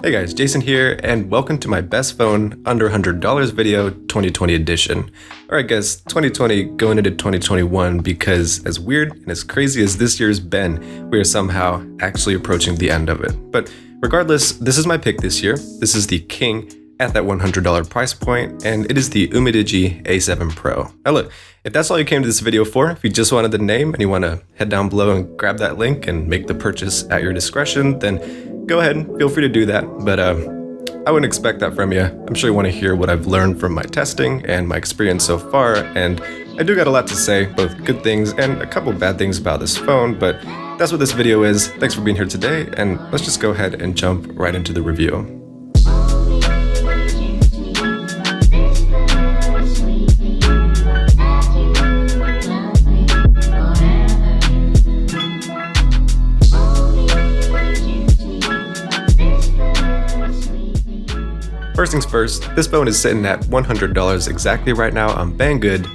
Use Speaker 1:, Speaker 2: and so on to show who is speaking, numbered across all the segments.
Speaker 1: Hey guys, Jason here, and welcome to my best phone under $100 video 2020 edition. Or I guess 2020 going into 2021 because as weird and as crazy as this year's been, we are somehow actually approaching the end of it. But regardless, this is my pick this year. This is the king at that $100 price point, and it is the Umidigi A7 Pro. Now look, if that's all you came to this video for, if you just wanted the name and you want to head down below and grab that link and make the purchase at your discretion, then go ahead and feel free to do that. But I wouldn't expect that from you. I'm sure you want to hear what I've learned from my testing and my experience so far, and I do got a lot to say, both good things and a couple bad things about this phone, but that's what this video is. Thanks for being here today, and let's just go ahead and jump right into the review. First things first, this phone is sitting at $100 exactly right now on Banggood,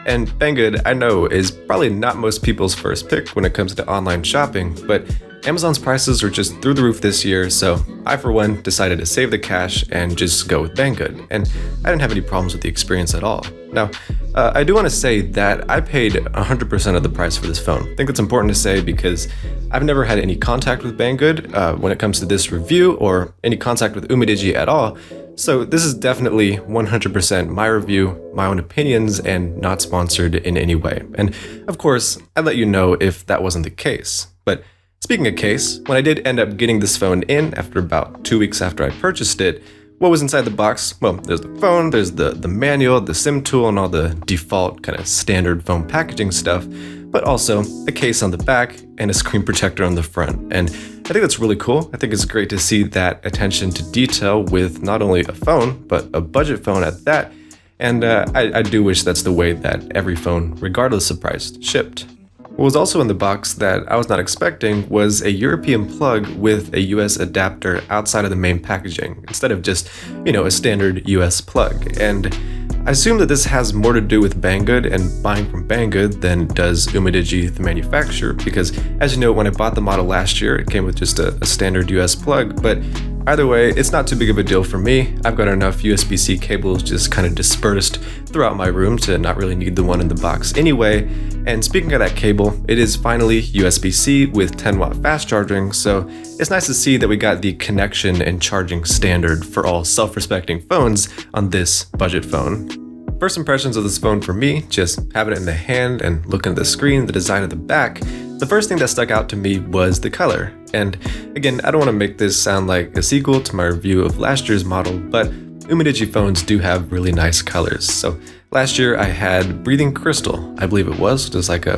Speaker 1: and Banggood, I know, is probably not most people's first pick when it comes to online shopping, but Amazon's prices are just through the roof this year, so I for one decided to save the cash and just go with Banggood, and I didn't have any problems with the experience at all. Now, I do want to say that I paid 100% of the price for this phone. I think that's important to say because I've never had any contact with Banggood when it comes to this review or any contact with Umidigi at all. So this is definitely 100% my review, my own opinions, and not sponsored in any way. And of course, I'd let you know if that wasn't the case. But speaking of case, when I did end up getting this phone in after about 2 weeks after I purchased it, what was inside the box? Well, there's the phone, there's the manual, the SIM tool, and all the default kind of standard phone packaging stuff, but also a case on the back and a screen protector on the front. And I think that's really cool. I think it's great to see that attention to detail with not only a phone, but a budget phone at that. And I do wish that's the way that every phone, regardless of price, shipped. What was also in the box that I was not expecting was a European plug with a US adapter outside of the main packaging, instead of just, a standard US plug. And I assume that this has more to do with Banggood and buying from Banggood than does Umidigi, the manufacturer, because as you know, when I bought the model last year, it came with just a standard US plug, but either way, it's not too big of a deal for me. I've got enough USB-C cables just kind of dispersed throughout my room to not really need the one in the box anyway. And speaking of that cable, it is finally USB-C with 10-watt fast charging, so it's nice to see that we got the connection and charging standard for all self-respecting phones on this budget phone. First impressions of this phone for me, just having it in the hand and looking at the screen, the design of the back, the first thing that stuck out to me was the color. And again, I don't want to make this sound like a sequel to my review of last year's model, but Umidigi phones do have really nice colors. So last year I had Breathing Crystal, I believe it was, just like a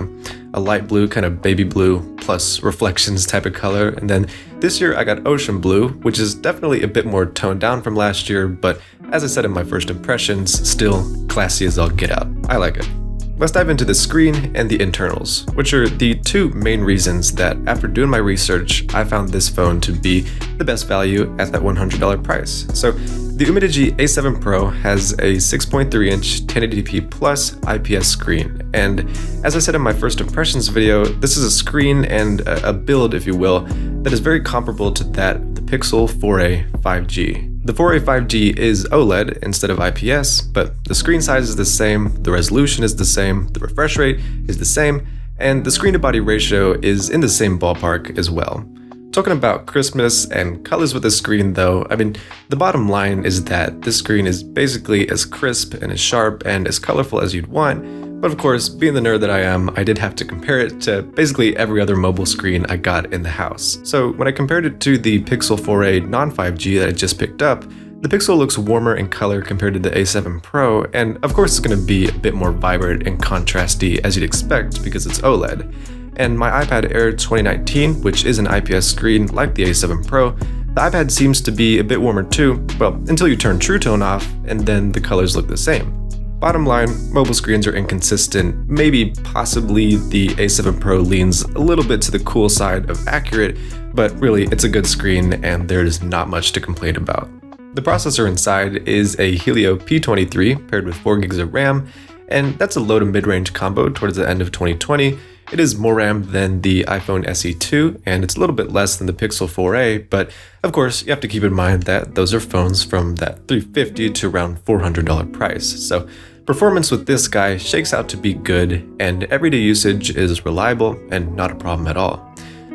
Speaker 1: light blue, kind of baby blue plus reflections type of color. And then this year I got Ocean Blue, which is definitely a bit more toned down from last year, but as I said in my first impressions, still classy as all get out. I like it. Let's dive into the screen and the internals, which are the two main reasons that after doing my research, I found this phone to be the best value at that $100 price. So the Umidigi A7 Pro has a 6.3-inch 1080p plus IPS screen, and as I said in my first impressions video, this is a screen and a build, if you will, that is very comparable to that of the Pixel 4a 5G. The 4a 5G is OLED instead of IPS, but the screen size is the same, the resolution is the same, the refresh rate is the same, and the screen-to-body ratio is in the same ballpark as well. Talking about crispness and colors with this screen though, I mean, the bottom line is that this screen is basically as crisp and as sharp and as colorful as you'd want, but of course, being the nerd that I am, I did have to compare it to basically every other mobile screen I got in the house. So when I compared it to the Pixel 4a non-5G that I just picked up, the Pixel looks warmer in color compared to the A7 Pro, and of course it's going to be a bit more vibrant and contrasty as you'd expect because it's OLED. And my iPad Air 2019, which is an IPS screen like the A7 Pro, the iPad seems to be a bit warmer too, well, until you turn True Tone off, and then the colors look the same. Bottom line, mobile screens are inconsistent. Maybe possibly the A7 Pro leans a little bit to the cool side of accurate, but really it's a good screen and there's not much to complain about. The processor inside is a Helio P23 paired with 4 gigs of RAM, and that's a low to mid-range combo towards the end of 2020. It is more RAM than the iPhone SE 2, and it's a little bit less than the Pixel 4a, but of course, you have to keep in mind that those are phones from that $350 to around $400 price. So performance with this guy shakes out to be good, and everyday usage is reliable and not a problem at all.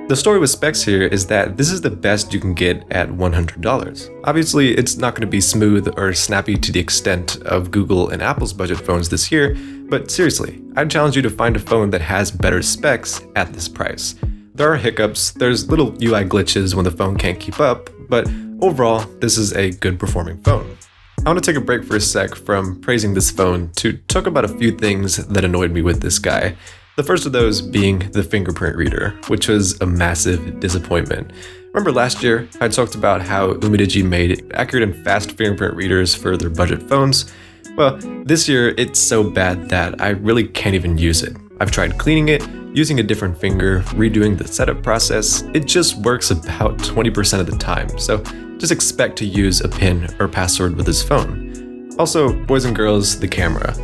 Speaker 1: The story with specs here is that this is the best you can get at $100. Obviously, it's not going to be smooth or snappy to the extent of Google and Apple's budget phones this year, but seriously, I'd challenge you to find a phone that has better specs at this price. There are hiccups, there's little UI glitches when the phone can't keep up, but overall, this is a good performing phone. I want to take a break for a sec from praising this phone to talk about a few things that annoyed me with this guy. The first of those being the Fingerprint Reader, which was a massive disappointment. Remember last year, I talked about how Umidigi made accurate and fast fingerprint readers for their budget phones? Well, this year it's so bad that I really can't even use it. I've tried cleaning it, using a different finger, redoing the setup process. It just works about 20% of the time, so just expect to use a PIN or password with this phone. Also, boys and girls, the camera.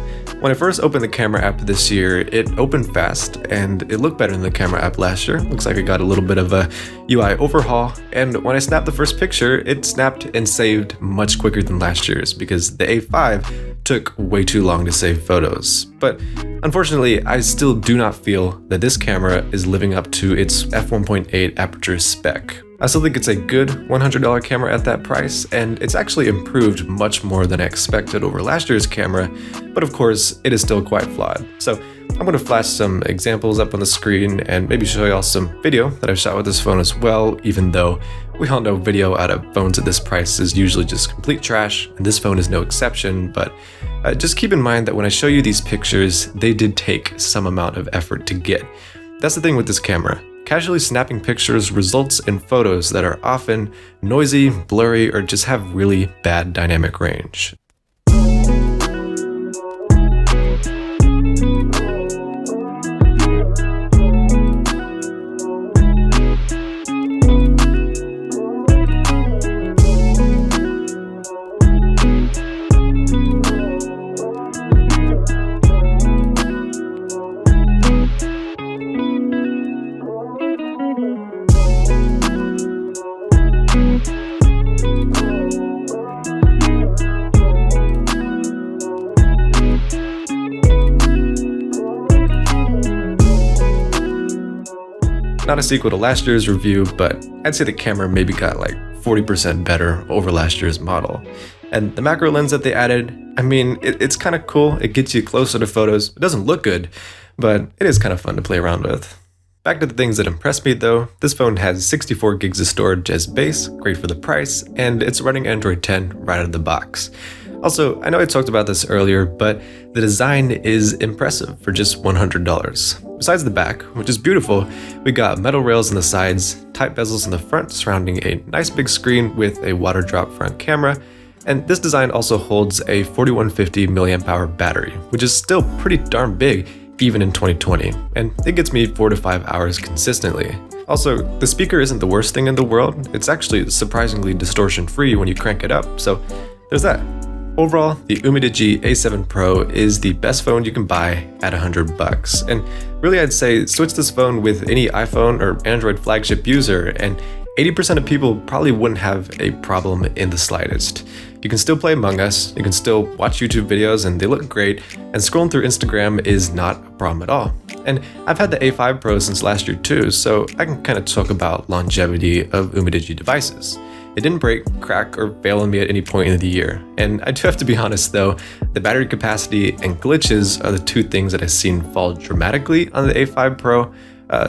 Speaker 1: When I first opened the camera app this year, it opened fast and it looked better than the camera app last year. Looks like it got a little bit of a UI overhaul, and when I snapped the first picture, it snapped and saved much quicker than last year's because the A5 took way too long to save photos. But unfortunately, I still do not feel that this camera is living up to its f1.8 aperture spec. I still think it's a good $100 camera at that price, and it's actually improved much more than I expected over last year's camera, but of course, it is still quite flawed. So I'm going to flash some examples up on the screen and maybe show y'all some video that I've shot with this phone as well, even though we all know video out of phones at this price is usually just complete trash, and this phone is no exception, but just keep in mind that when I show you these pictures, they did take some amount of effort to get. That's the thing with this camera. Casually snapping pictures results in photos that are often noisy, blurry, or just have really bad dynamic range. Not a sequel to last year's review, but I'd say the camera maybe got like 40% better over last year's model. And the macro lens that they added, I mean, it's kind of cool. It gets you closer to photos. It doesn't look good, but it is kind of fun to play around with. Back to the things that impressed me though, this phone has 64 gigs of storage as base, great for the price, and it's running Android 10 right out of the box. Also, I know I talked about this earlier, but the design is impressive for just $100. Besides the back, which is beautiful, we got metal rails on the sides, tight bezels in the front surrounding a nice big screen with a water drop front camera, and this design also holds a 4150 mAh battery, which is still pretty darn big even in 2020, and it gets me 4 to 5 hours consistently. Also, the speaker isn't the worst thing in the world, it's actually surprisingly distortion free when you crank it up, so there's that. Overall, the Umidigi A7 Pro is the best phone you can buy at $100, and really I'd say switch this phone with any iPhone or Android flagship user, and 80% of people probably wouldn't have a problem in the slightest. You can still play Among Us, you can still watch YouTube videos and they look great, and scrolling through Instagram is not a problem at all. And I've had the A5 Pro since last year too, so I can kind of talk about longevity of Umidigi devices. It didn't break, crack, or fail on me at any point in the year. And I do have to be honest though, the battery capacity and glitches are the two things that I've seen fall dramatically on the A5 Pro.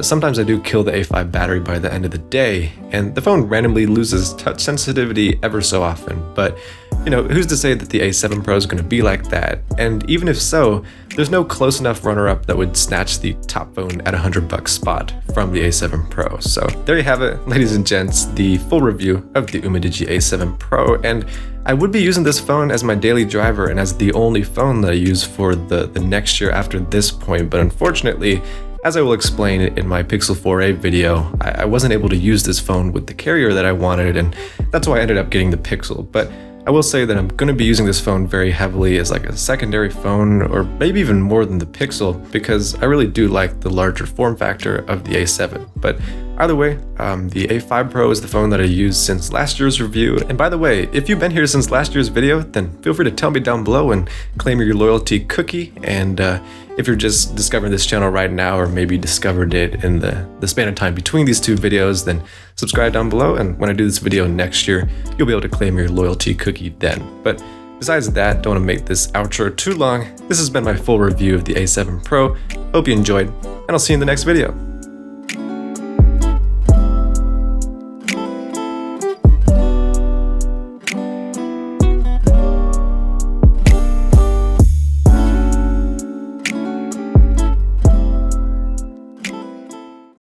Speaker 1: Sometimes I do kill the A5 battery by the end of the day, and the phone randomly loses touch sensitivity ever so often, but you know, who's to say that the A7 Pro is going to be like that? And even if so, there's no close enough runner-up that would snatch the top phone at $100 spot from the A7 Pro. So there you have it, ladies and gents, the full review of the Umidigi A7 Pro, and I would be using this phone as my daily driver and as the only phone that I use for the next year after this point, but unfortunately, as I will explain in my Pixel 4a video, I wasn't able to use this phone with the carrier that I wanted, and that's why I ended up getting the Pixel. But I will say that I'm going to be using this phone very heavily as like a secondary phone, or maybe even more than the Pixel, because I really do like the larger form factor of the A7. But either way, the A5 Pro is the phone that I used since last year's review. And by the way, if you've been here since last year's video, then feel free to tell me down below and claim your loyalty cookie. And if you're just discovering this channel right now, or maybe discovered it in the span of time between these two videos, then subscribe down below. And when I do this video next year, you'll be able to claim your loyalty cookie then. But besides that, don't want to make this outro too long. This has been my full review of the A7 Pro. Hope you enjoyed, and I'll see you in the next video.